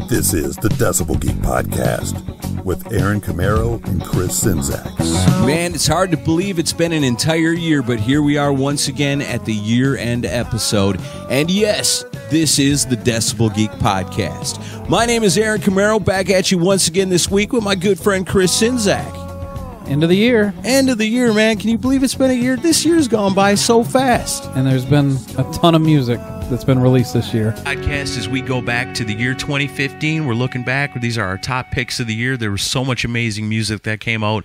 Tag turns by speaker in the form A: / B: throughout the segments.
A: This is the Decibel Geek Podcast with Aaron Camaro and Chris Czynszak.
B: Man, it's hard to believe it's been an entire year, but here we are once again at the year-end episode. And yes, this is the Decibel Geek Podcast. My name is Aaron Camaro, back at you once again this week with my good friend Chris Czynszak.
C: End of the year.
B: End of the year, man. Can you believe it's been a year? This year's gone by so fast.
C: And there's been a ton of music that's been released this year.
B: Podcast, as we go back to the year 2015, we're looking back. These are our top picks of the year. There was so much amazing music that came out.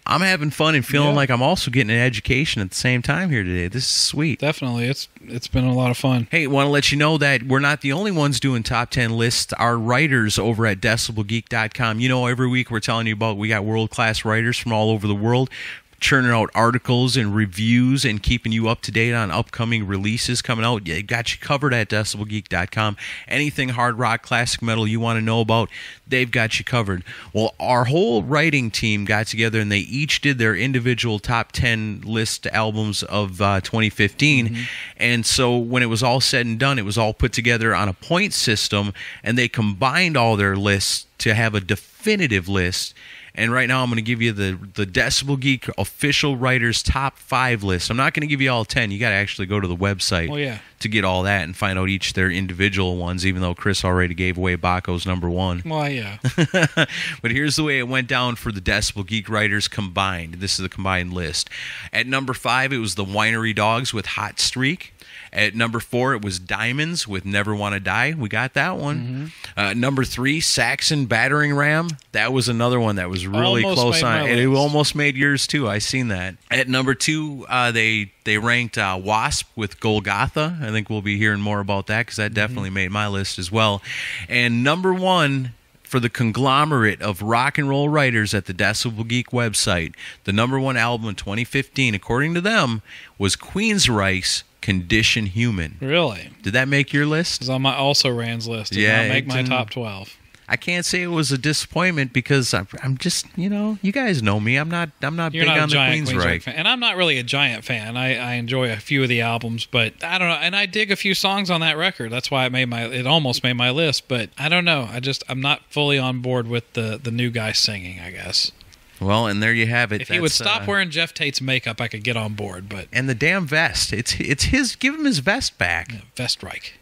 B: I'm having fun and feeling like I'm also getting an education at the same time here today. This is sweet.
C: Definitely. It's been a lot of fun.
B: Hey, want to let you know that we're not the only ones doing top 10 lists. Our writers over at decibelgeek.com, you know, every week we're telling you about we got world-class writers from all over the world, churning out articles and reviews and keeping you up to date on upcoming releases coming out. They got you covered at decibelgeek.com. Anything hard rock, classic metal you want to know about, they've got you covered. Well, our whole writing team got together and they each did their individual top 10 list albums of 2015. Mm-hmm. And so when it was all said and done, it was all put together on a point system, and they combined all their lists to have a definitive list. And right now I'm going to give you the Decibel Geek official writers top 5 list. I'm not going to give you all 10. You got to actually go to the website to get all that and find out each their individual ones, even though Chris already gave away Baco's number 1.
C: Well, yeah.
B: But here's the way it went down for the Decibel Geek writers combined. This is the combined list. At number 5, it was the Winery Dogs with Hot Streak. At number 4, it was Diamonds with Never Wanna Die. We got that one. Mm-hmm. Number 3, Saxon Battering Ram. That was another one that was really close on. And it almost made yours too. I seen that. At number 2, they ranked W.A.S.P with Golgotha. I think we'll be hearing more about that because that definitely made my list as well. And number 1, for the conglomerate of rock and roll writers at the Decibel Geek website, the number 1 album in 2015, according to them, was Queensryche's Condition Human.
C: Really?
B: Did that make your list?
C: It's on my also Rans list.
B: Yeah,
C: make my top 12.
B: I can't say it was a disappointment because I'm just, you guys know me. I'm not big on the Queensryche
C: fan. And I'm not really a giant fan. I enjoy a few of the albums, but I don't know. And I dig a few songs on that record. That's why it almost made my list. But I don't know. I'm not fully on board with the new guy singing, I guess.
B: Well, and there you have it.
C: If he would stop wearing Jeff Tate's makeup, I could get on board. But
B: and the damn vest. It's his. Give him his vest back.
C: Yeah, Vestreich.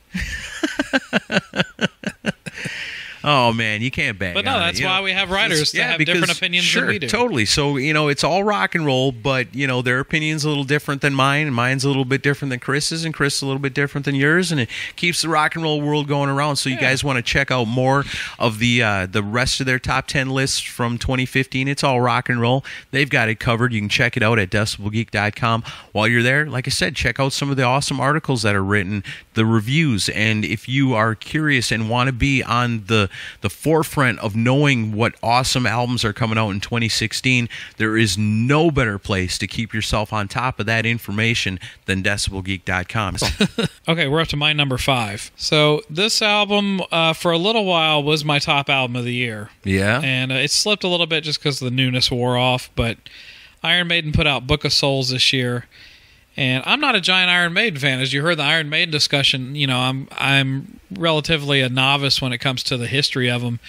B: Oh, man, you can't bang.
C: But no, that's why we have writers that have different opinions than we do.
B: Totally. So, it's all rock and roll, but, their opinion's a little different than mine, and mine's a little bit different than Chris's, and Chris is a little bit different than yours, and it keeps the rock and roll world going around. So you guys want to check out more of the rest of their top 10 lists from 2015. It's all rock and roll. They've got it covered. You can check it out at decibelgeek.com. While you're there, like I said, check out some of the awesome articles that are written, the reviews, and if you are curious and want to be on the forefront of knowing what awesome albums are coming out in 2016, there is no better place to keep yourself on top of that information than decibelgeek.com.
C: Okay, we're up to my number 5. So this album, for a little while, was my top album of the year.
B: Yeah.
C: And it slipped a little bit just because the newness wore off, but Iron Maiden put out Book of Souls this year. And I'm not a giant Iron Maiden fan. As you heard the Iron Maiden discussion, I'm relatively a novice when it comes to the history of them.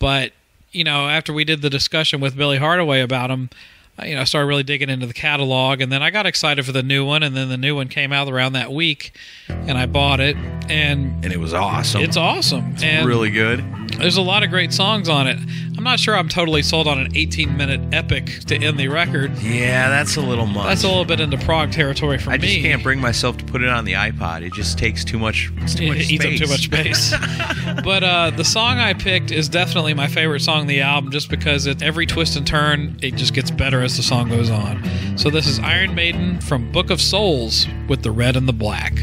C: But, after we did the discussion with Billy Hardaway about them, I started really digging into the catalog. And then I got excited for the new one. And then the new one came out around that week. And I bought it. And
B: it was awesome.
C: It's awesome.
B: It's really good.
C: There's a lot of great songs on it. I'm not sure I'm totally sold on an 18-minute epic to end the record.
B: Yeah, that's a little much.
C: That's a little bit into prog territory for me.
B: I just can't bring myself to put it on the iPod. It just takes too much space.
C: It eats up too much space. But the song I picked is definitely my favorite song on the album just because every twist and turn, it just gets better as the song goes on. So this is Iron Maiden from Book of Souls with the Red and the Black.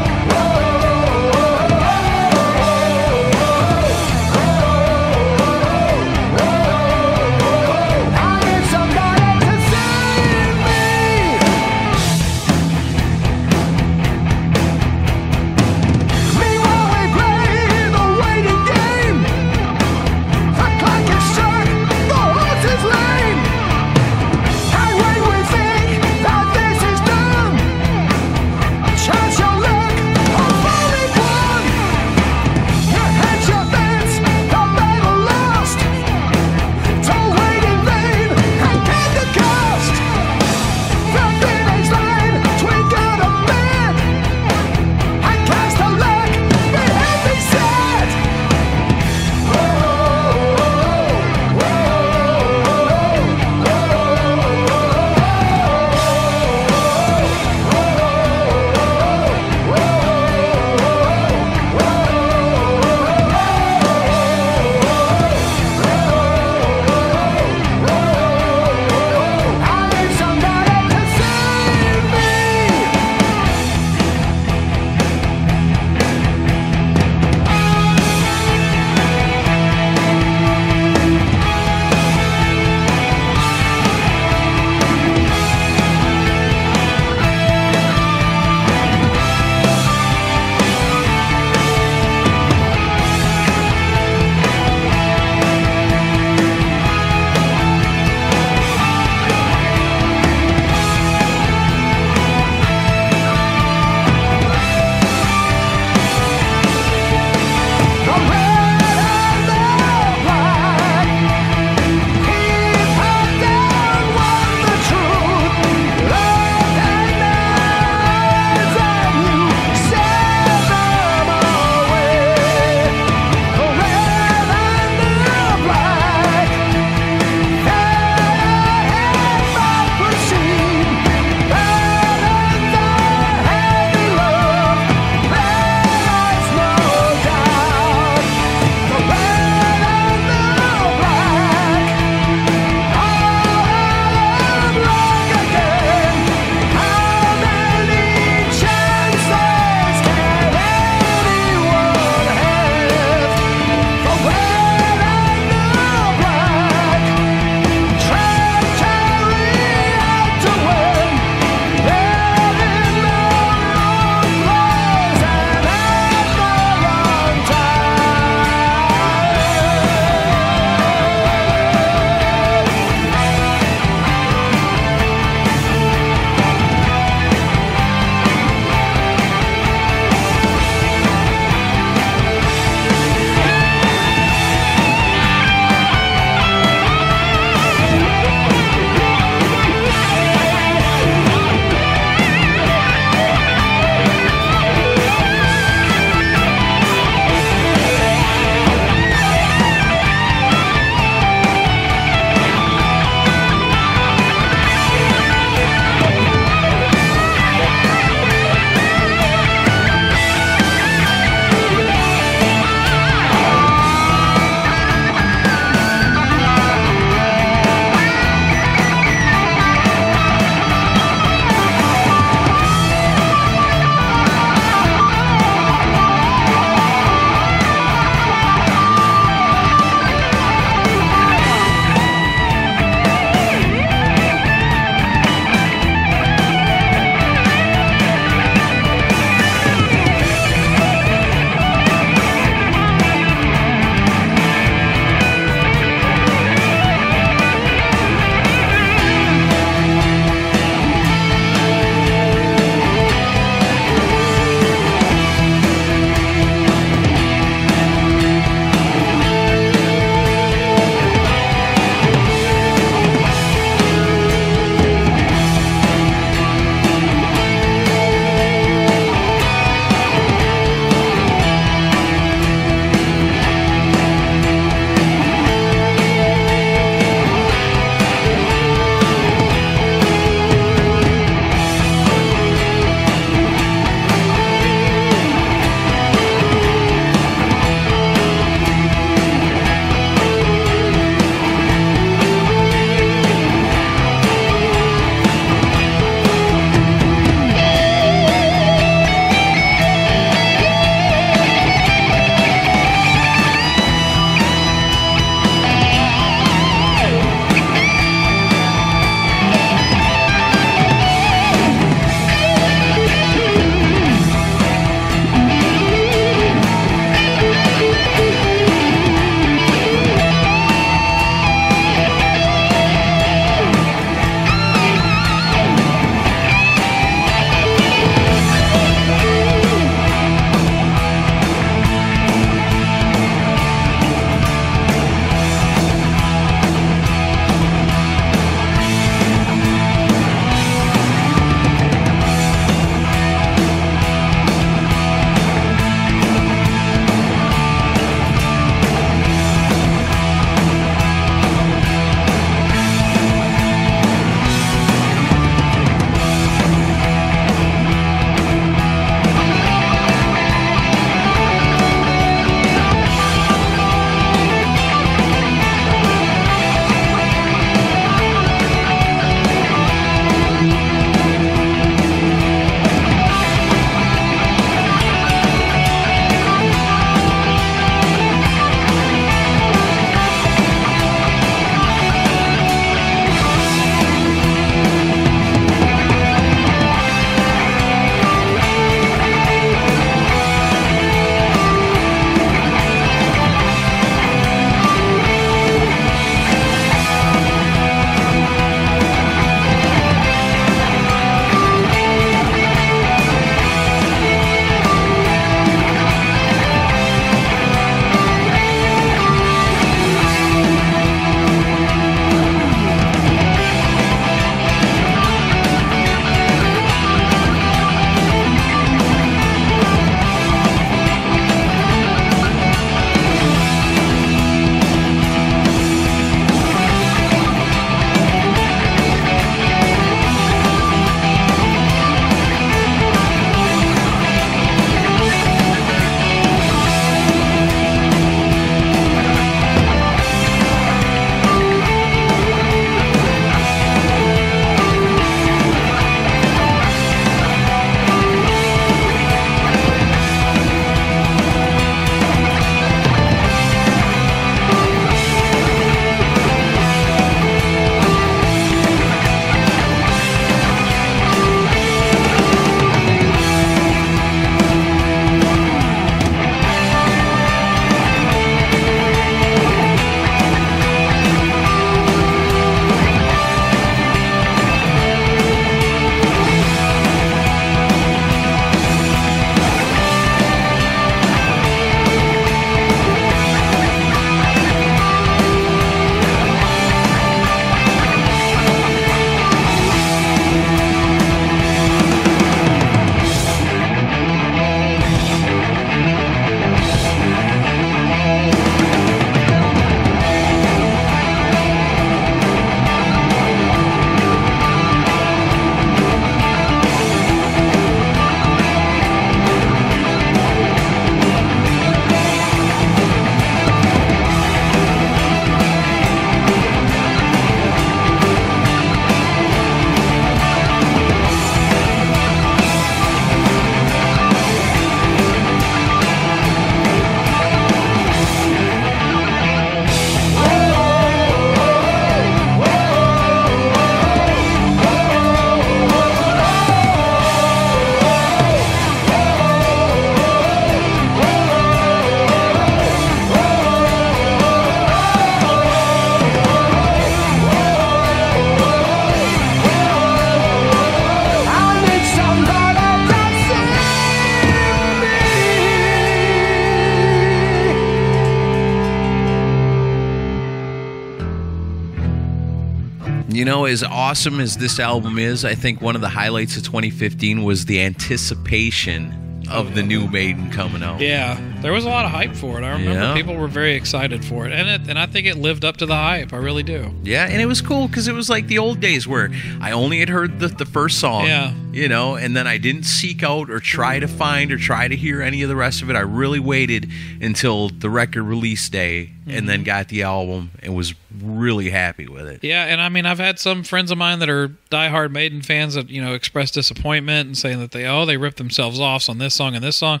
B: You know, as awesome as this album is, I think one of the highlights of 2015 was the anticipation of the new Maiden coming out.
C: Yeah, there was a lot of hype for it. I remember people were very excited for it, and I think it lived up to the hype. I really do.
B: Yeah, and it was cool because it was like the old days where I only had heard the first song, you know, and then I didn't seek out or try to find or try to hear any of the rest of it. I really waited until the record release day and then got the album and was really happy with it.
C: Yeah, and I mean, I've had some friends of mine that are diehard Maiden fans that, you know, express disappointment and saying that they ripped themselves off on this song and this song.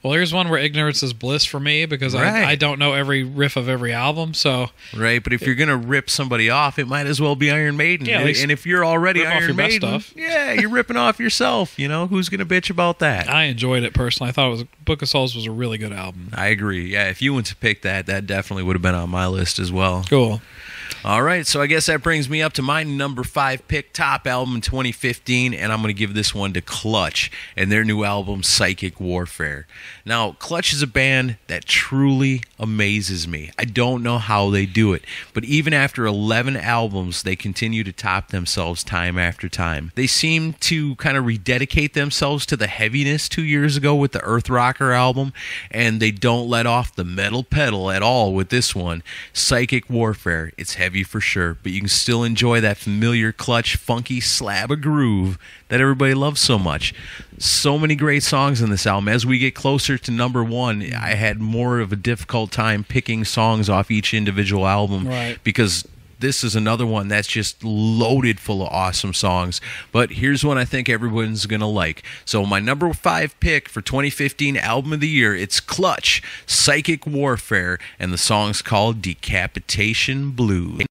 C: Well, here's one where ignorance is bliss for me because I don't know every riff of every album. So
B: right, but if you're gonna rip somebody off, it might as well be Iron Maiden.
C: Yeah,
B: and if you're already Iron Maiden,
C: stuff.
B: Yeah, you're ripping off yourself. You know, who's gonna bitch about that?
C: I enjoyed it personally. I thought Book of Souls was a really good album.
B: I agree. Yeah, if you went to pick that definitely would have been on my list as well.
C: Cool.
B: All right, so I guess that brings me up to my number 5 pick, top album in 2015, and I'm going to give this one to Clutch and their new album, Psychic Warfare. Now, Clutch is a band that truly amazes me. I don't know how they do it, but even after 11 albums, they continue to top themselves time after time. They seem to kind of rededicate themselves to the heaviness 2 years ago with the Earth Rocker album, and they don't let off the metal pedal at all with this one, Psychic Warfare. It's heavy for sure, but you can still enjoy that familiar Clutch funky slab of groove that everybody loves so much. So many great songs in this album. As we get closer to number 1, I had more of a difficult time picking songs off each individual album because this is another one that's just loaded full of awesome songs. But here's one I think everyone's going to like. So my number 5 pick for 2015 Album of the Year, it's Clutch, Psychic Warfare, and the song's called Decapitation Blues.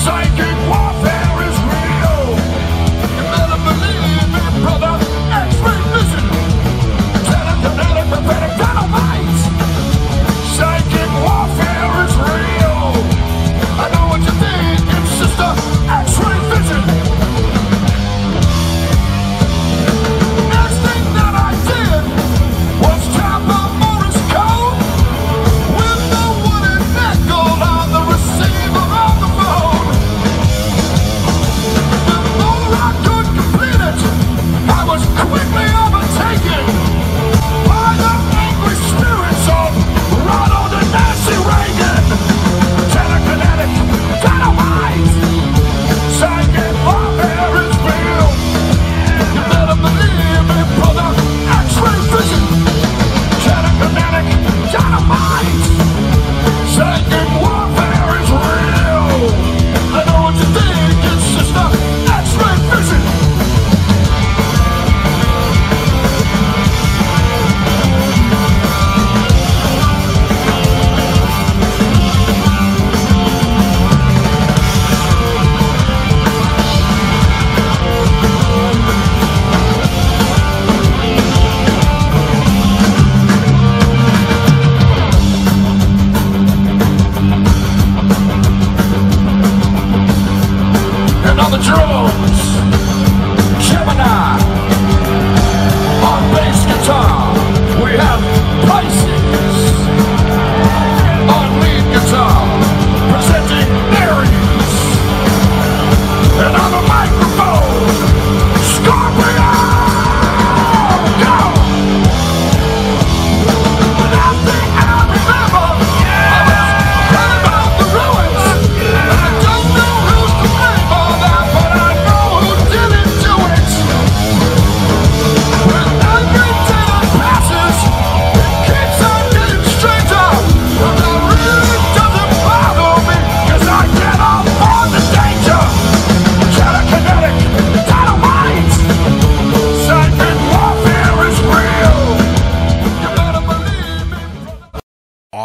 D: Psychic warfare is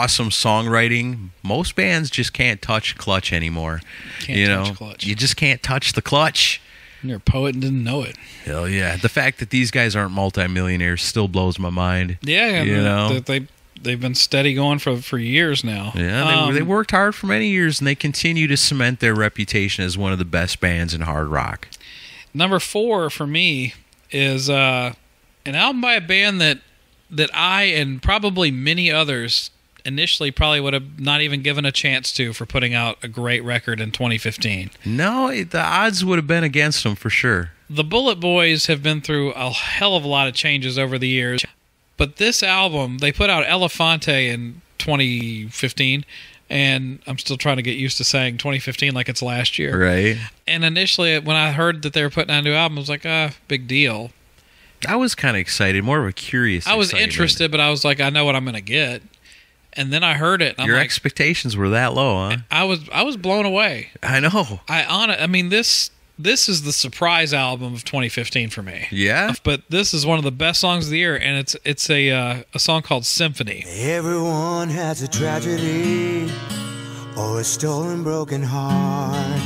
B: awesome songwriting. Most bands just can't touch Clutch anymore.
C: Can't touch Clutch.
B: You just can't touch the Clutch.
C: You're a poet and didn't know it.
B: Hell yeah. The fact that these guys aren't multimillionaires still blows my mind.
C: Yeah, they've been steady going for years now.
B: Yeah, they worked hard for many years, and they continue to cement their reputation as one of the best bands in hard rock.
C: Number 4 for me is an album by a band that I and probably many others initially probably would have not even given a chance to for putting out a great record in 2015.
B: No, the odds would have been against them for sure.
C: The Bulletboys have been through a hell of a lot of changes over the years, but this album, they put out Elefante in 2015, and I'm still trying to get used to saying 2015 like it's last year.
B: Right.
C: And initially, when I heard that they were putting out a new album, I was like, big deal.
B: I was kind of excited, more of a curious
C: I was
B: excitement.
C: interested, but I was like, I know what I'm going to get. And then I heard it. And
B: Your
C: I'm like,
B: expectations were that low, huh?
C: I was blown away.
B: I know.
C: I mean, this is the surprise album of 2015 for me.
B: Yeah?
C: But this is one of the best songs of the year, and it's a song called Symphony.
D: Everyone has a tragedy or a stolen broken heart.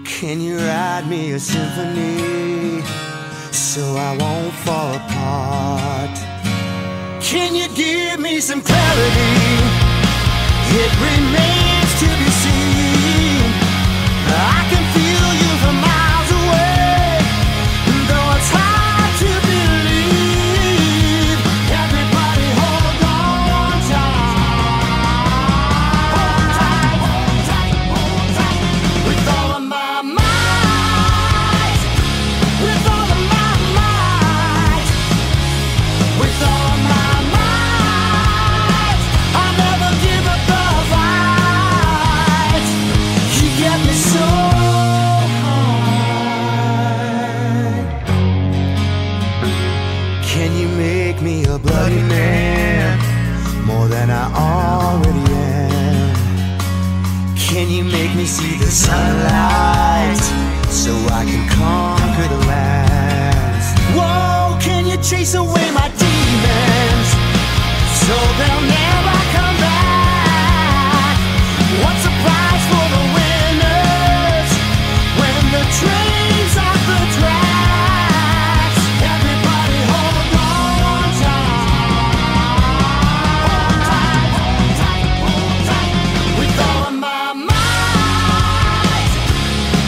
D: Can you write me a symphony so I won't fall apart? Can you give me some clarity? It remains to be seen. I can feel you from miles away, though it's hard to believe. Everybody hold on tight. Hold tight, hold tight, hold tight. With all of my might. With all of my might. With all of my might. I'll never give up the fight. You get me so high. Can you make me a bloody man more than I already am? Can you make me see the sunlight so I can conquer the lands? Whoa, can you chase away my demons so they'll never come back? What's the prize for the winners when the train's off the tracks? Everybody hold on tight. Hold tight, hold tight, with all of my might.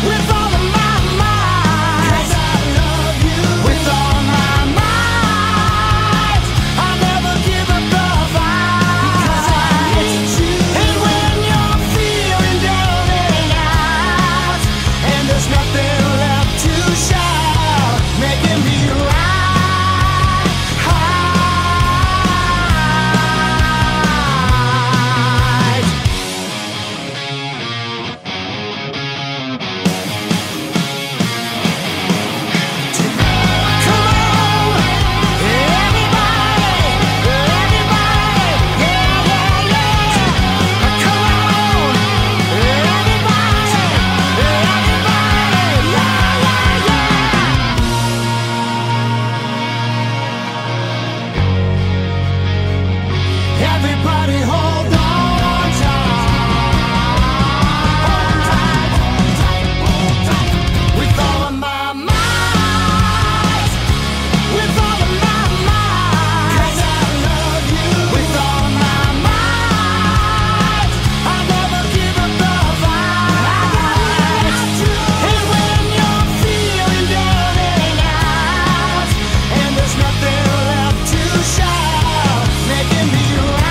D: With all of my might. 'Cause I love you. With all my might. I'll never give up the fight. Because I need you. And when you're feeling down and out, and there's nothing left to shout, making me right. Come on, everybody, yeah, yeah, yeah. Come on, everybody, yeah, yeah, yeah. Everybody hold on tight. Hold tight, hold tight, hold tight. With all of my might. With all of my might. 'Cause I love you. With all of my might. I'll never give up the fight. And when you're feeling down and out, and there's nothing left to shout, making me right.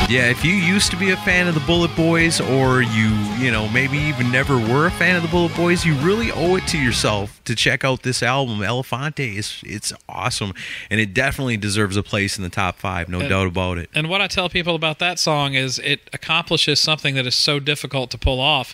B: Yeah, if you used to be a fan of the Bulletboys, or you know, maybe even never were a fan of the Bulletboys, you really owe it to yourself to check out this album. Elefante it's awesome, and it definitely deserves a place in the top 5, no doubt about it.
C: And what I tell people about that song is it accomplishes something that is so difficult to pull off,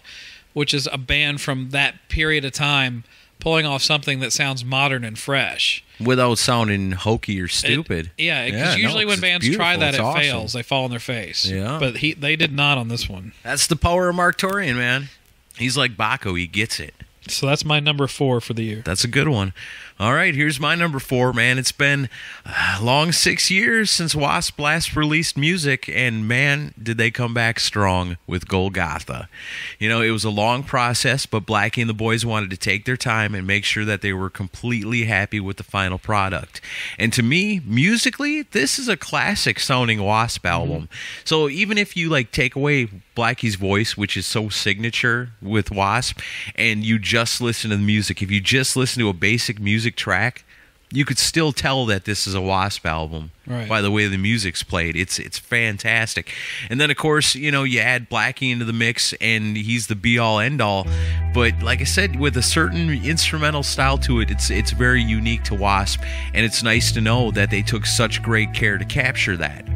C: which is a band from that period of time pulling off something that sounds modern and fresh
B: without sounding hokey or stupid.
C: Because usually when bands try that, it fails. They fall on their face.
B: Yeah.
C: But they did not on this one.
B: That's the power of Mark Torian, man. He's like Baco. He gets it.
C: So that's my number 4 for the year.
B: That's a good one. All right, here's my number 4, man. It's been a long 6 years since W.A.S.P last released music, and man, did they come back strong with Golgotha. You know, it was a long process, but Blackie and the boys wanted to take their time and make sure that they were completely happy with the final product. And to me, musically, this is a classic sounding W.A.S.P album. So even if you like take away Blackie's voice, which is so signature with W.A.S.P, and you just listen to the music, if you just listen to a basic music track, you could still tell that this is a W.A.S.P album by the way the music's played. It's fantastic. And then, of course, you know, you add Blackie into the mix, and he's the be-all, end-all. But like I said, with a certain instrumental style to it, it's very unique to W.A.S.P, and it's nice to know that they took such great care to capture that.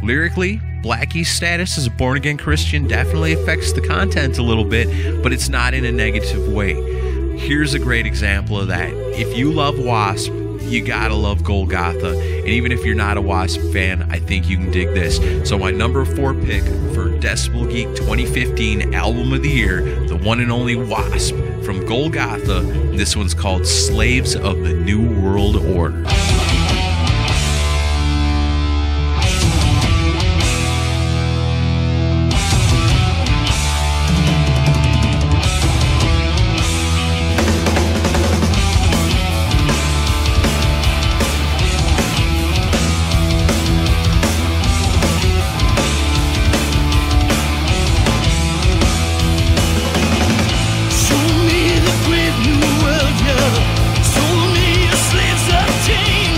B: Lyrically, Blackie's status as a born-again Christian definitely affects the content a little bit, but it's not in a negative way. Here's a great example of that. If you love W.A.S.P, you gotta love Golgotha. And even if you're not a W.A.S.P fan, I think you can dig this. So my number 4 pick for Decibel Geek 2015 Album of the Year, the one and only W.A.S.P from Golgotha. This one's called Slaves of the New World Order.
D: Show me the great new world, yeah. Show me your slaves of change.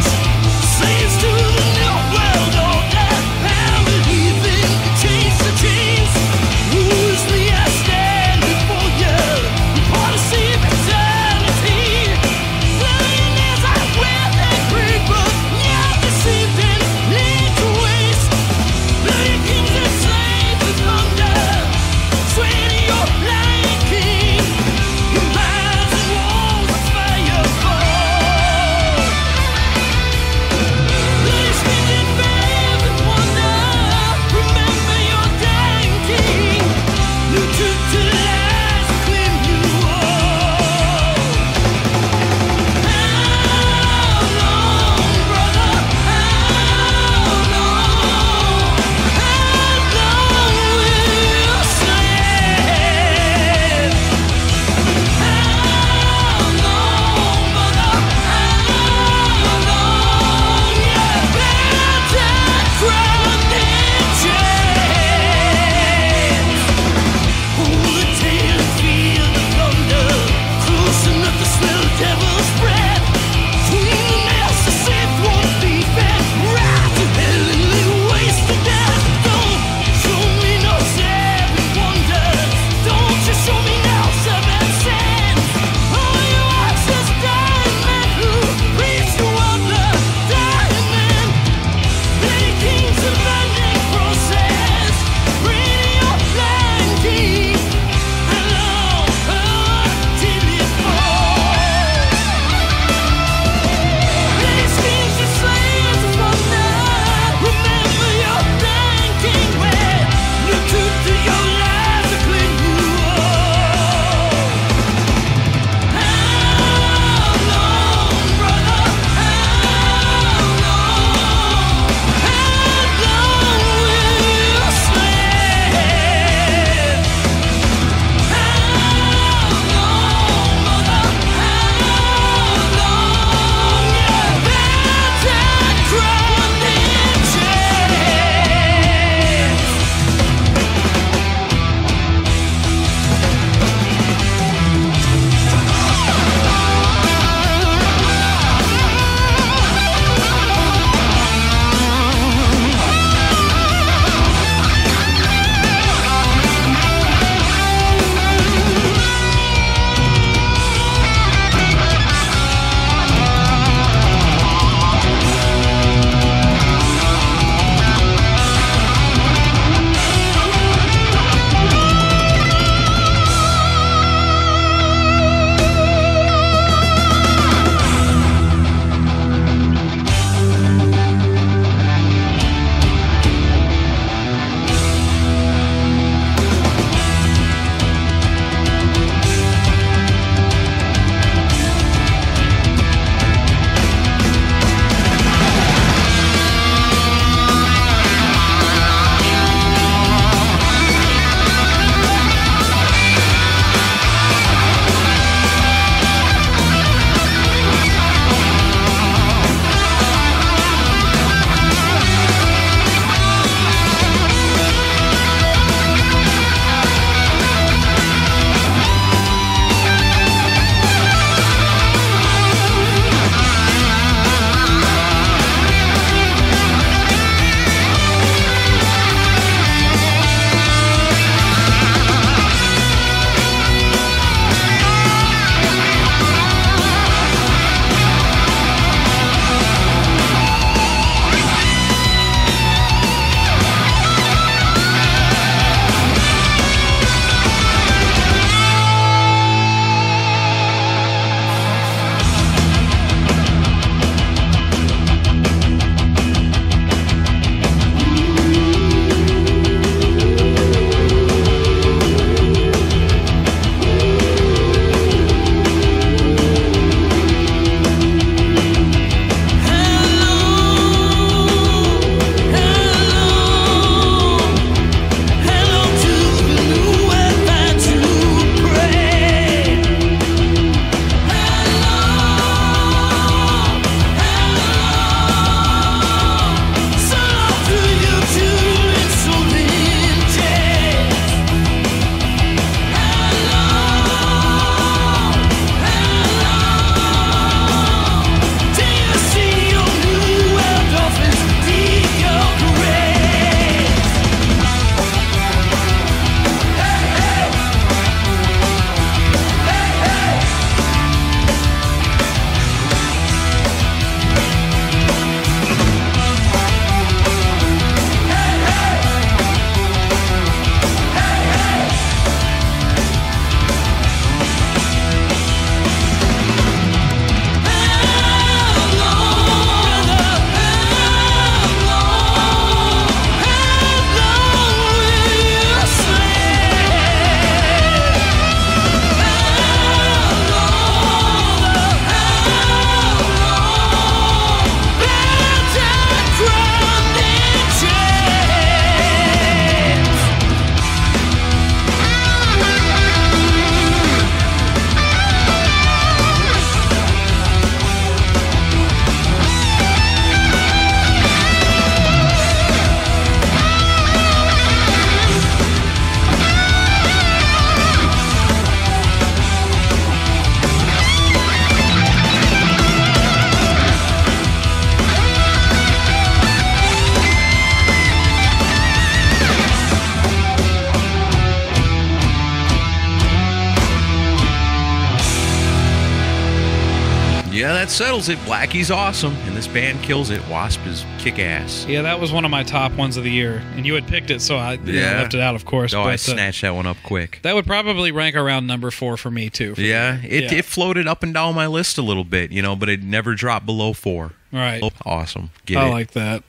B: that settles it. Blackie's awesome, and this band kills it. W.A.S.P is kick-ass.
C: Yeah, that was one of my top ones of the year, and you had picked it, so I left it out, of course.
B: Oh,
C: but,
B: I snatched that one up quick.
C: That would probably rank around number 4 for me, too.
B: It floated up and down my list a little bit, but it never dropped below 4.
C: Right.
B: Oh, awesome. Get
C: I
B: it.
C: like that.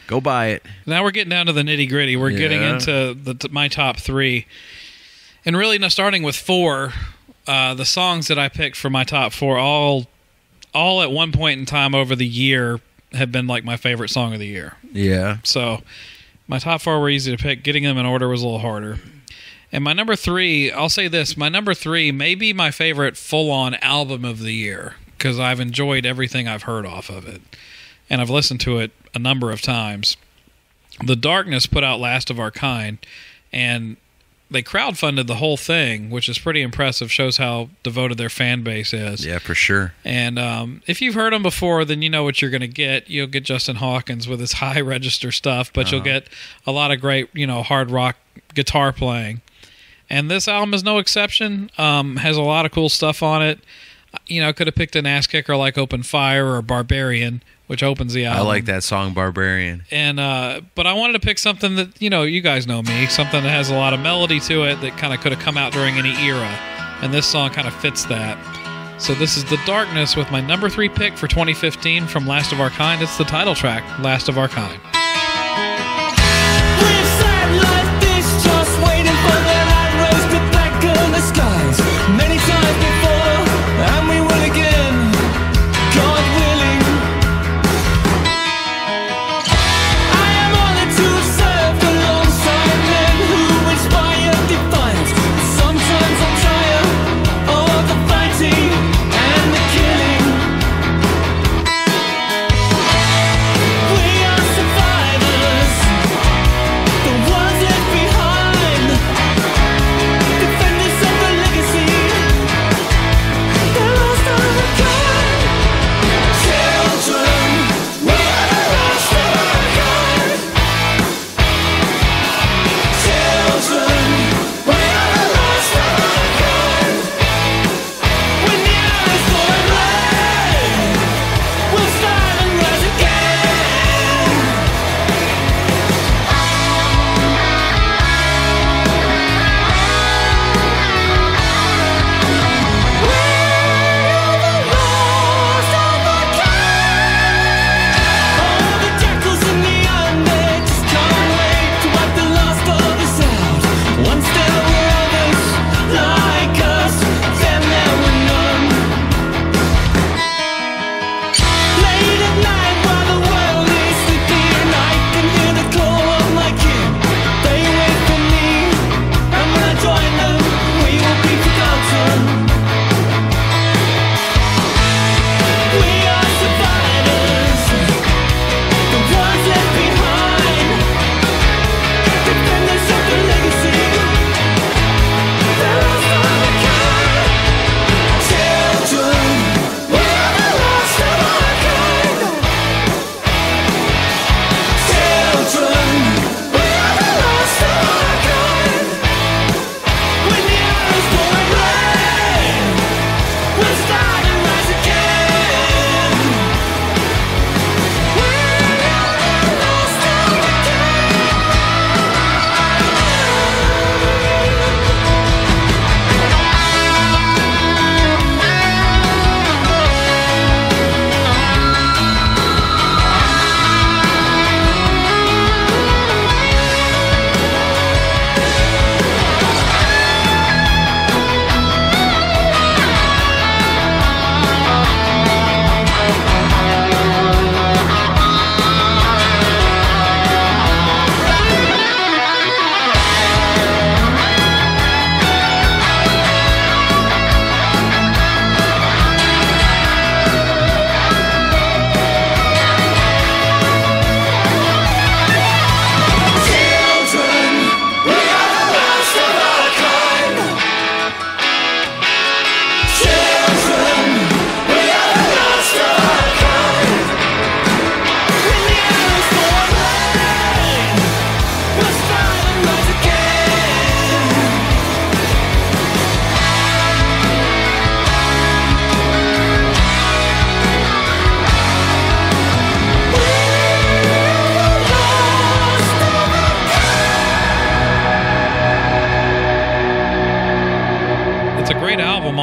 B: Go buy it.
C: Now we're getting down to the nitty-gritty. We're getting into my top 3. And really, now starting with 4, the songs that I picked for my top 4 all at one point in time over the year have been like my favorite song of the year.
B: Yeah.
C: So my top 4 were easy to pick. Getting them in order was a little harder. And my number 3, I'll say this, my number 3 may be my favorite full-on album of the year because I've enjoyed everything I've heard off of it. And I've listened to it a number of times. The Darkness put out Last of Our Kind, and they crowdfunded the whole thing, which is pretty impressive. Shows how devoted their fan base is.
B: Yeah, for sure.
C: And if you've heard them before, then you know what you're going to get. You'll get Justin Hawkins with his high register stuff, but you'll get a lot of great, hard rock guitar playing. And this album is no exception. Has a lot of cool stuff on it. Could have picked an ass kicker like Open Fire or Barbarian, which opens the album.
B: I like that song, Barbarian.
C: And but I wanted to pick something that, you guys know me, something that has a lot of melody to it that kind of could have come out during any era. And this song kind of fits that. So this is The Darkness with my number 3 pick for 2015 from Last of Our Kind. It's the title track, Last of Our Kind.
E: We've sat like this, just waiting for the light rays to blacken the skies. Many times before, and we will again, God willing. I am honored to have served alongside men who inspire defiance. Sometimes I'm tired of the fighting and the killing. We are survivors.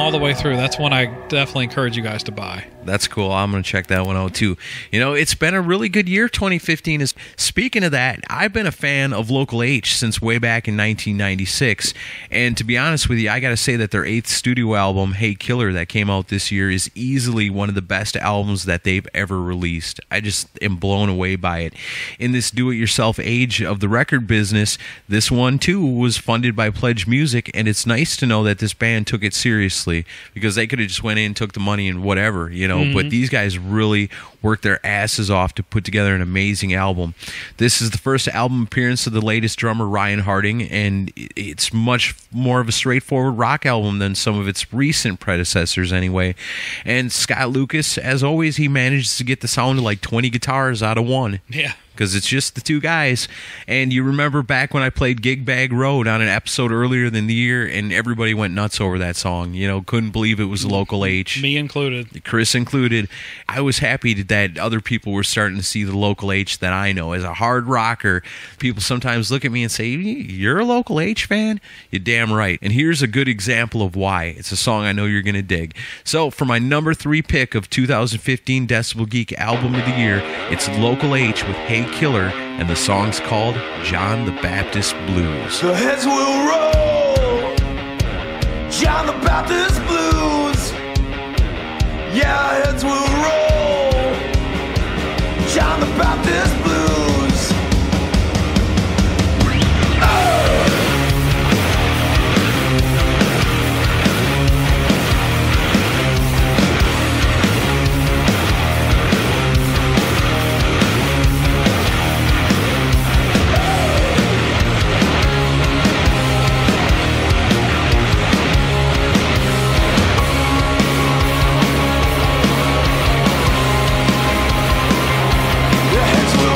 C: all the way through. That's one I definitely encourage you guys to buy.
B: That's cool. I'm going to check that one out too. You know, it's been a really good year, 2015. Speaking of that, I've been a fan of Local H since way back in 1996. And to be honest with you, I got to say that their 8th studio album, Hey Killer, that came out this year is easily one of the best albums that they've ever released. I just am blown away by it. In this do-it-yourself age of the record business, this one too was funded by Pledge Music, and it's nice to know that this band took it seriously, because they could have just went in, took the money and whatever, you know. But these guys really worked their asses off to put together an amazing album. This is the first album appearance of the latest drummer, Ryan Harding, and it's much more of a straightforward rock album than some of its recent predecessors anyway. And Scott Lucas, as always, he manages to get the sound of like 20 guitars out of one.
C: Yeah.
B: Because it's just the two guys. And you remember back when I played Gig Bag Road on an episode earlier than the year, and everybody went nuts over that song. You know, couldn't believe it was Local H.
C: Me included.
B: Chris included. I was happy that other people were starting to see the Local H that I know. As a hard rocker, people sometimes look at me and say, "You're a Local H fan?" You're damn right. And here's a good example of why. It's a song I know you're going to dig. So for my number 3 pick of 2015 Decibel Geek Album of the Year, it's Local H with Hey Killer, and the song's called John the Baptist Blues.
D: The heads will roll, John the Baptist Blues. Yeah, heads will roll, John the Baptist Blues. The heads will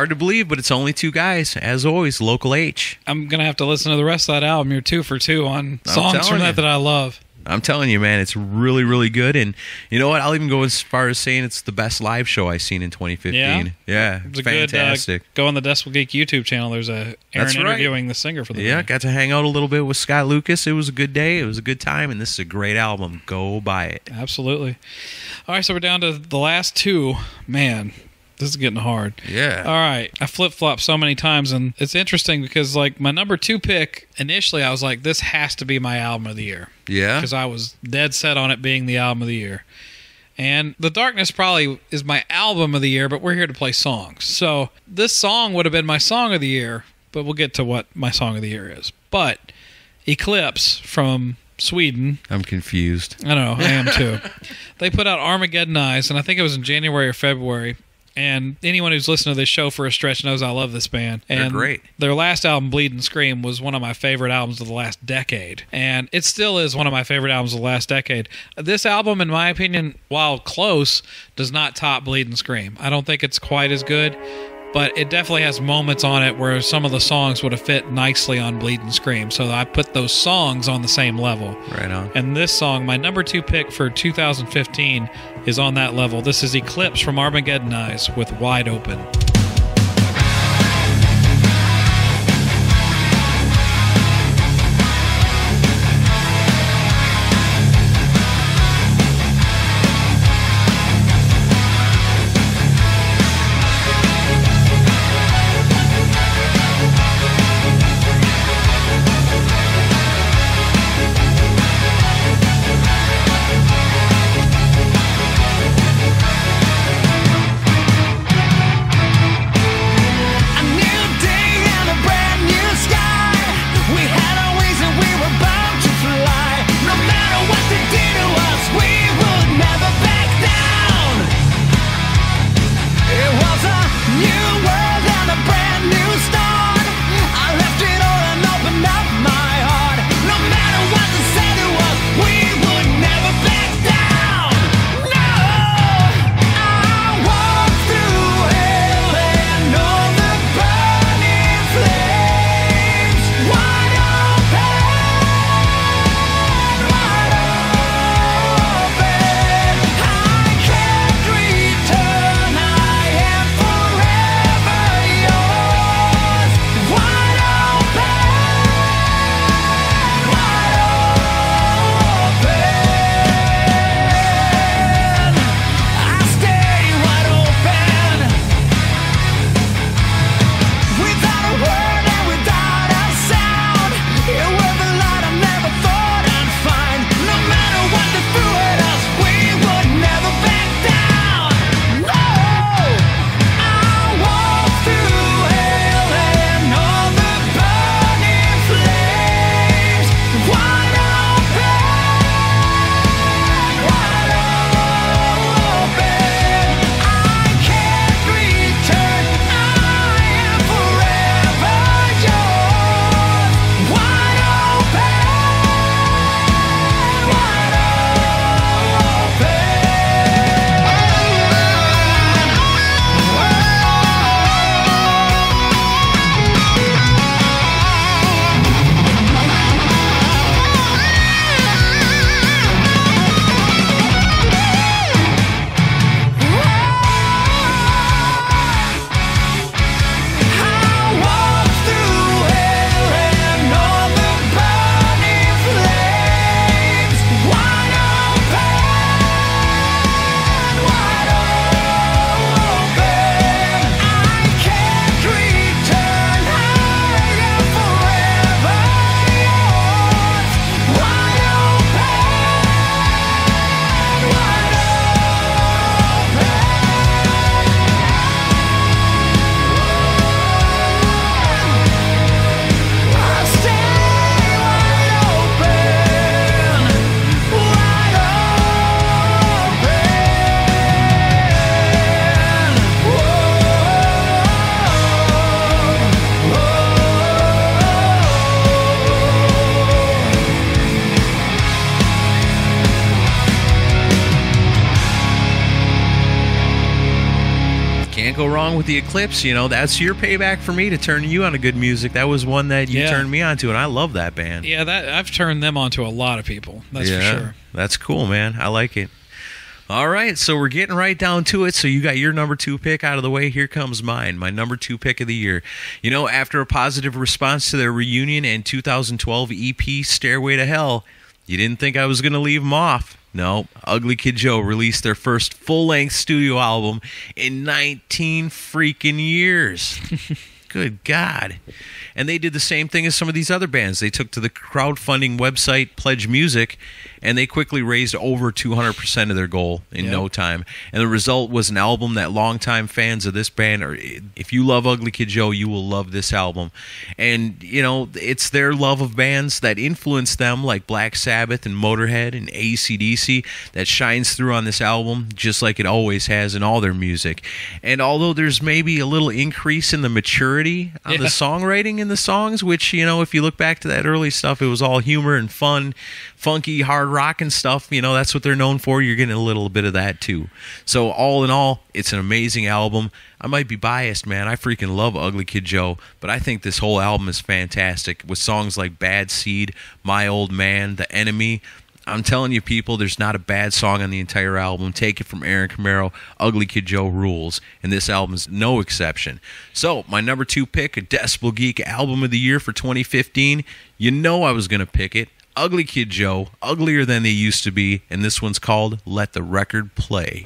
B: hard to believe, but it's only two guys. As always, Local H.
C: I'm going to have to listen to the rest of that album. You're 2 for 2 on
B: I'm
C: songs
B: telling
C: from
B: you.
C: that I love.
B: I'm telling you, man, it's really, really good. And you know what? I'll even go as far as saying it's the best live show I've seen in 2015. Yeah,
C: It's a
B: fantastic.
C: good, go on the Decibel Geek YouTube channel. There's a Aaron
B: That's right.
C: interviewing the singer for the
B: Yeah,
C: band.
B: got to hang out a little bit with Scott Lucas. It was a good day. It was a good time, and this is a great album. Go buy it.
C: Absolutely. All right, so we're down to the last two. Man, this is getting hard.
B: Yeah.
C: All right. I flip-flopped so many times, and it's interesting because, like, my number 2 pick, initially I was like, this has to be my album of the year.
B: Yeah.
C: Because I was dead set on it being the album of the year. And The Darkness probably is my album of the year, but we're here to play songs. So this song would have been my song of the year, but we'll get to what my song of the year is. But Eclipse from Sweden.
B: I'm confused.
C: I know, I am too. They put out Armageddon Eyes, and I think it was in January or February. And anyone who's listened to this show for a stretch knows I love this band. And
B: They're great.
C: Their last album, Bleed and Scream, was one of my favorite albums of the last decade. And it still is one of my favorite albums of the last decade. This album, in my opinion, while close, does not top Bleed and Scream. I don't think it's quite as good, but it definitely has moments on it where some of the songs would have fit nicely on Bleed and Scream. So I put those songs on the same level.
B: Right on.
C: And this song, my number 2 pick for 2015, is on that level. This is Eclipse from Armageddon Eyes with Wide Open.
B: go wrong with the Eclipse. You know, that's your payback for me to turn you on to good music. That was one that you turned me on to, and I love that band.
C: Yeah, I've turned them on to a lot of people. That's for sure.
B: That's cool, man. I like it. All right, so we're getting right down to it. So you got your number 2 pick out of the way. Here comes mine, my number 2 pick of the year. You know, after a positive response to their reunion and 2012 EP Stairway to Hell, you didn't think I was going to leave them off. No, Ugly Kid Joe released their first full-length studio album in 19 freaking years. Good God. And they did the same thing as some of these other bands. They took to the crowdfunding website Pledge Music, and they quickly raised over 200% of their goal in no time. And the result was an album that longtime fans of this band, or if you love Ugly Kid Joe, you will love this album. And, you know, it's their love of bands that influenced them, like Black Sabbath and Motorhead and AC/DC, that shines through on this album, just like it always has in all their music. And although there's maybe a little increase in the maturity on the songwriting in the songs, which, you know, if you look back to that early stuff, it was all humor and fun, funky, hard rock and stuff. You know, that's what they're known for. You're getting a little bit of that too. So all in all, it's an amazing album. I might be biased, man. I freaking love Ugly Kid Joe, but I think this whole album is fantastic with songs like Bad Seed, My Old Man, The Enemy. I'm telling you, people, there's not a bad song on the entire album. Take it from Aaron Camaro, Ugly Kid Joe rules, and this album's no exception. So, my number 2 pick, a Decibel Geek Album of the Year for 2015. You know I was going to pick it. Ugly Kid Joe, Uglier Than They Used to Be, and this one's called Let the Record Play.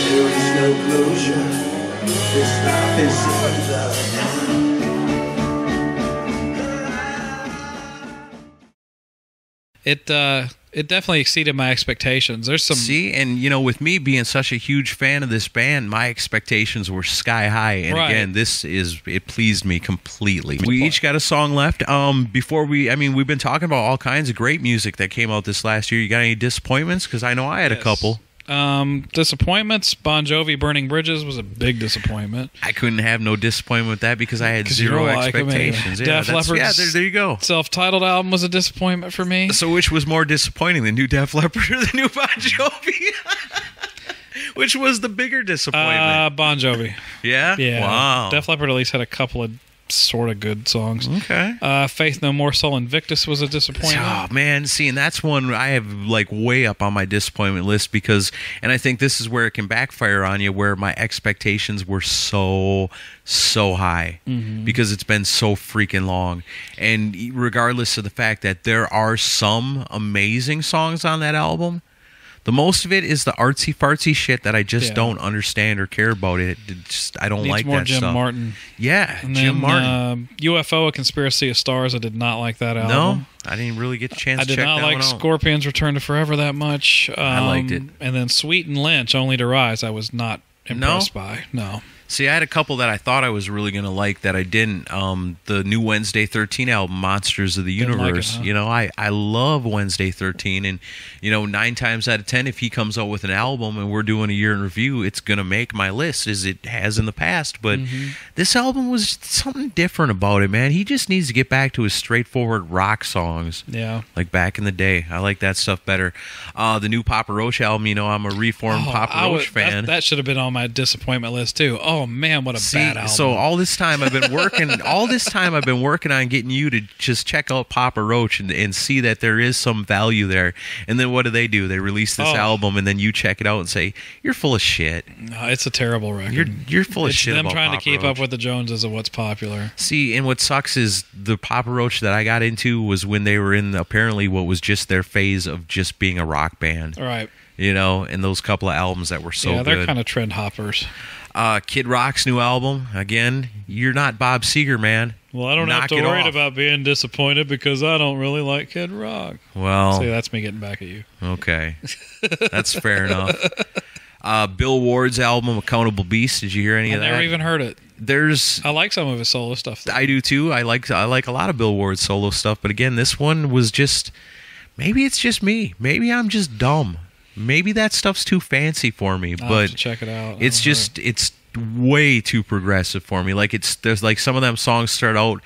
D: There is no closure. This life is
C: It definitely exceeded my expectations. There's some
B: See, and with me being such a huge fan of this band, my expectations were sky high. And
C: Right.
B: again, it pleased me completely. We each got a song left. Before we've been talking about all kinds of great music that came out this last year. You got any disappointments? Because I know I had a couple.
C: disappointments. Bon Jovi, Burning Bridges was a big disappointment.
B: I couldn't have no disappointment with that because I had
C: 'Cause you
B: zero
C: don't like 'em,
B: expectations.
C: yeah. Def Leppard's
B: there you go.
C: Self-titled album was a disappointment for me.
B: So which was more disappointing, the new Def Leppard or the new Bon Jovi? Which was the bigger disappointment?
C: Bon Jovi.
B: Yeah?
C: Yeah.
B: Wow.
C: Def Leppard at least had a couple of sort of good songs.
B: Okay.
C: Faith No More, Soul Invictus was a disappointment.
B: Oh man, see, and that's one I have like way up on my disappointment list because, and I think this is where it can backfire on you, where my expectations were so high because it's been so freaking long, and regardless of the fact that there are some amazing songs on that album, the most of it is the artsy fartsy shit that I just don't understand or care about. I don't
C: Needs
B: like
C: more
B: that
C: Jim
B: stuff.
C: Martin.
B: Yeah,
C: And
B: Jim
C: then,
B: Martin.
C: UFO, A Conspiracy of Stars. I did not like that album.
B: No, I didn't really get a chance
C: I
B: to
C: did
B: check
C: not
B: that
C: like
B: one out.
C: Scorpions Return to Forever that much.
B: I liked it.
C: And then Sweet and Lynch, Only to Rise, I was not impressed by. No.
B: See, I had a couple that I thought I was really going to like that I didn't. The new Wednesday 13 album, Monsters of the
C: Didn't like
B: Universe.
C: it, huh?
B: I love Wednesday 13. And, 9 times out of 10, if he comes out with an album and we're doing a year in review, it's going to make my list as it has in the past. But this album was something different about it, man. He just needs to get back to his straightforward rock songs.
C: Yeah.
B: Like back in the day. I like that stuff better. The new Papa Roach album, I'm a reformed Papa Roach fan.
C: That should have been on my disappointment list, too. Oh, man, what a bad album.
B: So all this time I've been working on getting you to just check out Papa Roach and see that there is some value there. And then what do? They release this album and then you check it out and say, you're full of shit.
C: No, it's a terrible record.
B: You're full of
C: It's
B: shit
C: them
B: about
C: trying
B: Papa
C: to keep
B: Roach.
C: up with the Joneses of what's popular.
B: See, and what sucks is the Papa Roach that I got into was when they were in apparently what was just their phase of just being a rock band.
C: All right.
B: And those couple of albums that were so
C: Yeah, they're
B: good.
C: kind of trend hoppers.
B: Kid Rock's new album, again, you're not Bob Seger, man.
C: Well, I don't have
B: Knock
C: to
B: it
C: worry
B: off.
C: about being disappointed because I don't really like Kid Rock.
B: Well,
C: See, that's me getting back at you.
B: okay. That's fair enough. Bill Ward's album, Accountable Beast, did you hear any
C: I
B: of that?
C: never even heard it.
B: I
C: I like some of his solo stuff.
B: I do too. I like a lot of Bill Ward's solo stuff, but again, this one was just, maybe it's just me. Maybe I'm just dumb. Maybe that stuff's too fancy for me,
C: I'll
B: but
C: have to check it out.
B: it's way too progressive for me. Like there's like some of them songs start out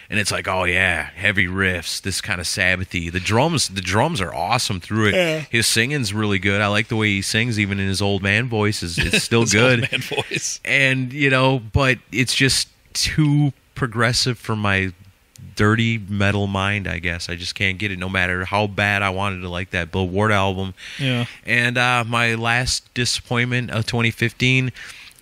B: and it's like, oh yeah, heavy riffs, this kind of Sabbathy. The drums are awesome through it.
C: Yeah.
B: His singing's really good. I like the way he sings, even in his old man voice. It's still
C: His
B: good.
C: old man voice.
B: And but it's just too progressive for my dirty metal mind, I guess. I just can't get it no matter how bad I wanted to like that Bill Ward album.
C: Yeah.
B: And my last disappointment of 2015,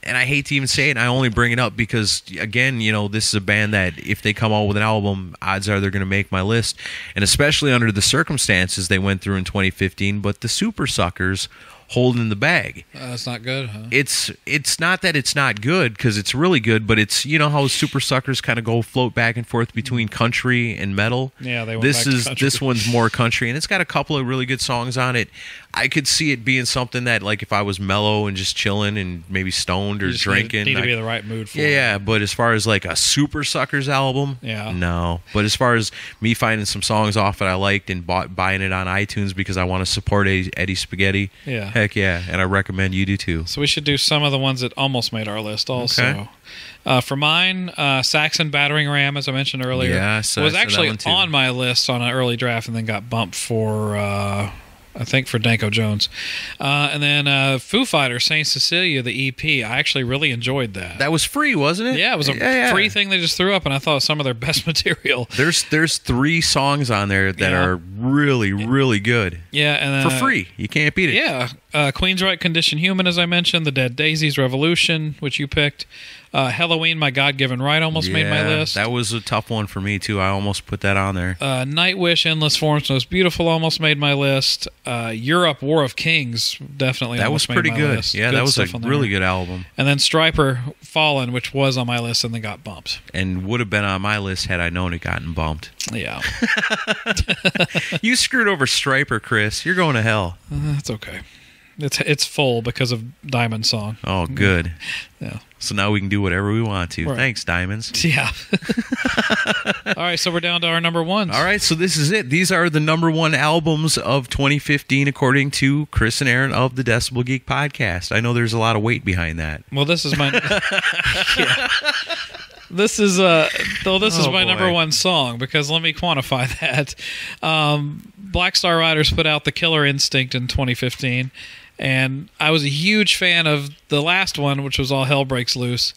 B: and I hate to even say it, I only bring it up because, again, this is a band that if they come out with an album, odds are they're going to make my list. And especially under the circumstances they went through in 2015, but the Super Suckers holding the bag.
C: That's not good, huh?
B: It's not that it's not good, because it's really good, but it's, how Super Suckers kind of float back and forth between country and metal.
C: Yeah, they went back to country.
B: This one's more country, and it's got a couple of really good songs on it. I could see it being something that, like, if I was mellow and just chilling and maybe stoned or
C: You just
B: drinking,
C: need to be in the right mood for
B: yeah,
C: it.
B: but as far as like a Super Suckers album,
C: Yeah.
B: no. But as far as me finding some songs off that I liked and buying it on iTunes because I want to support Eddie Spaghetti,
C: Yeah.
B: heck yeah, and I recommend you do too.
C: So we should do some of the ones that almost made our list also.
B: Okay.
C: For mine, Saxon Battering Ram, as I mentioned earlier,
B: Yeah,
C: was
B: that
C: actually
B: one too.
C: on my list on an early draft and then got bumped for... I think for Danko Jones. And then Foo Fighters, Saint Cecilia, the EP. I actually really enjoyed that.
B: That was free, wasn't it?
C: Yeah, it was a free thing they just threw up, and I thought it was some of their best material.
B: There's 3 songs on there that
C: Yeah.
B: are really, really good.
C: Yeah, and then,
B: For free. You can't beat it.
C: Yeah, Queensryche, Condition Human, as I mentioned. The Dead Daisies, Revolution, which you picked. Halloween, My God-Given Right almost made my list.
B: That was a tough one for me, too. I almost put that on there.
C: Nightwish, Endless Forms, Most Beautiful almost made my list. Europe, War of Kings definitely
B: That was
C: almost
B: pretty
C: made my
B: good.
C: list.
B: Yeah,
C: Good
B: that was a
C: stuff on there.
B: really good album.
C: And then Stryper, Fallen, which was on my list and then got bumped.
B: And would have been on my list had I known it gotten bumped.
C: Yeah.
B: You screwed over Stryper, Chris. You're going to hell.
C: That's okay. It's full because of Diamond Song.
B: Oh, good.
C: Yeah.
B: So now we can do whatever we want to.
C: Right.
B: Thanks, Diamonds.
C: Yeah. All right, so we're down to our number ones.
B: All right, so this is it. These are the number one albums of 2015, according to Chris and Aaron of the Decibel Geek podcast. I know there's a lot of weight behind that.
C: Well, this is my... Yeah. This is my number one song, because let me quantify that. Black Star Riders put out The Killer Instinct in 2015, and I was a huge fan of the last one, which was All Hell Breaks Loose.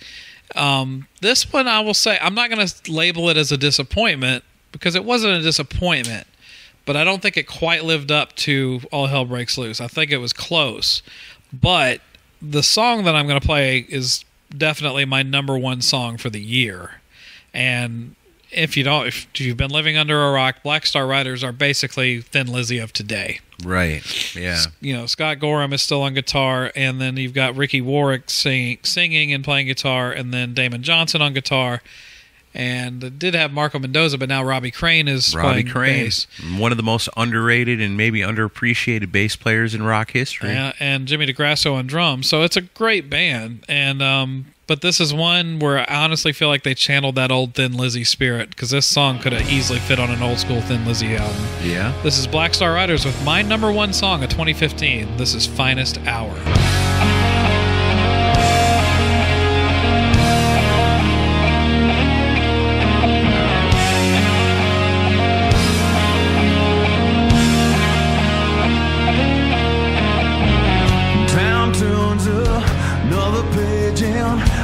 C: This one, I will say, I'm not going to label it as a disappointment, because it wasn't a disappointment, but I don't think it quite lived up to All Hell Breaks Loose. I think it was close, but the song that I'm going to play is definitely my number one song for the year. And if you've been living under a rock, Black Star Riders are basically Thin Lizzy of today.
B: Right, yeah.
C: You know, Scott Gorham is still on guitar, and then you've got Ricky Warwick singing and playing guitar, and then Damon Johnson on guitar. And it did have Marco Mendoza, but now Robbie Crane is playing bass.
B: One of the most underrated and maybe underappreciated bass players in rock history.
C: And Jimmy DeGrasso on drums. So it's a great band. And but this is one where I honestly feel like they channeled that old Thin Lizzy spirit, because this song could have easily fit on an old school Thin Lizzy album.
B: Yeah.
C: This is Black Star Riders with my number one song of 2015. This is Finest Hour.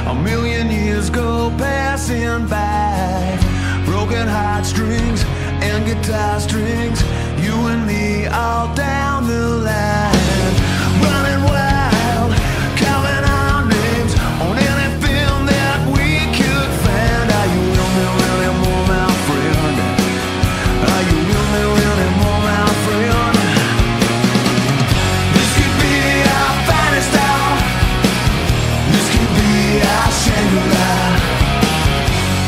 D: A million years go passing by. Broken heartstrings and guitar strings, you and me all down the line. Running wild, calling our names on anything that we could find. Are you with me anymore, my friend? Are you with me anymore, my friend? This could be our finest hour. This could be our Shangri-La.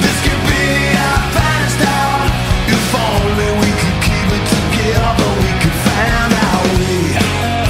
D: This could be our finest hour. If only we could keep it together, we could find our way.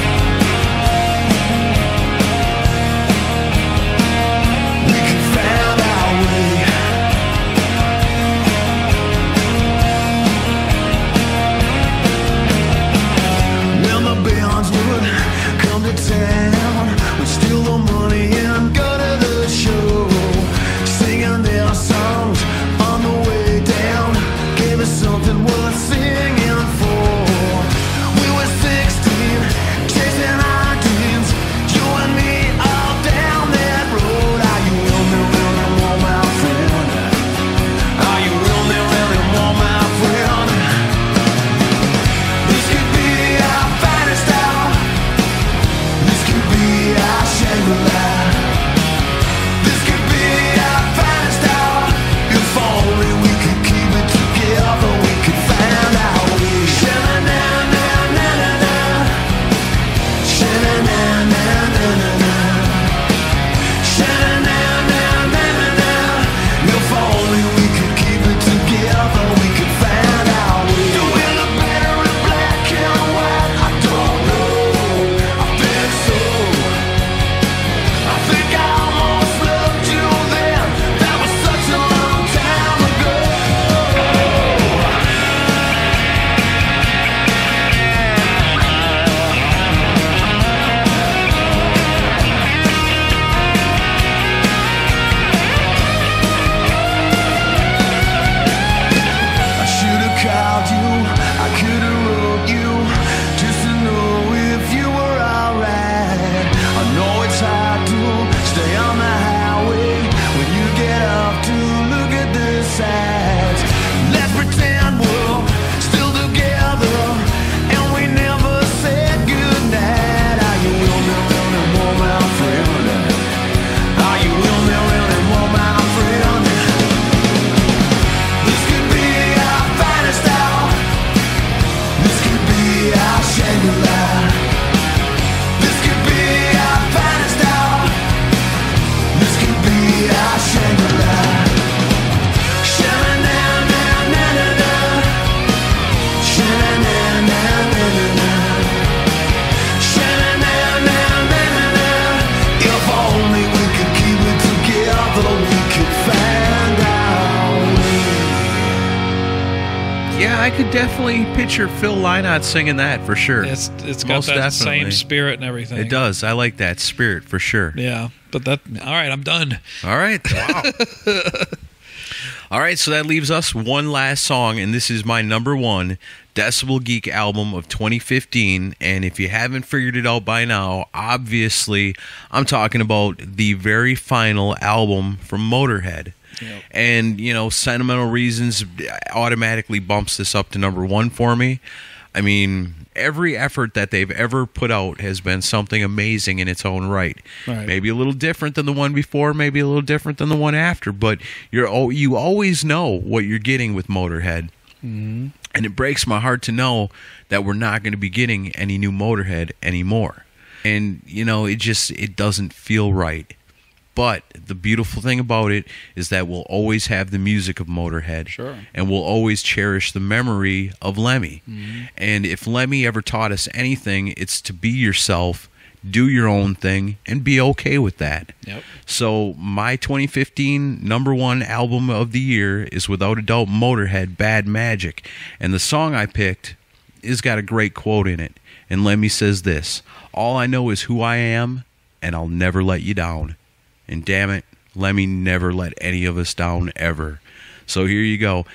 B: could definitely picture Phil Lynott singing that for sure.
C: It's got
B: Most
C: that
B: definitely.
C: same spirit and everything.
B: It does. I like that spirit for sure.
C: Yeah, but all right, I'm done.
B: All right. Wow. All right, so that leaves us one last song, and this is my number one Decibel Geek album of 2015. And if you haven't figured it out by now, obviously I'm talking about the very final album from Motorhead.
C: Yep.
B: And, you know, Sentimental Reasons automatically bumps this up to number one for me. I mean, every effort that they've ever put out has been something amazing in its own right. Maybe a little different than the one before, maybe a little different than the one after, but you always know what you're getting with Motorhead. Mm-hmm. And it breaks my heart to know that we're not going to be getting any new Motorhead anymore. And, you know, it doesn't feel right. But the beautiful thing about it is that we'll always have the music of Motorhead.
C: Sure.
B: And we'll always cherish the memory of Lemmy. Mm-hmm. And if Lemmy ever taught us anything, it's to be yourself, do your own thing, and be okay with that.
C: Yep.
B: So my 2015 number one album of the year is without a doubt Motorhead, Bad Magic. And the song I picked has got a great quote in it. And Lemmy says this: "All I know is who I am, and I'll never let you down." And damn it, Lemmy never let any of us down ever. So here you go.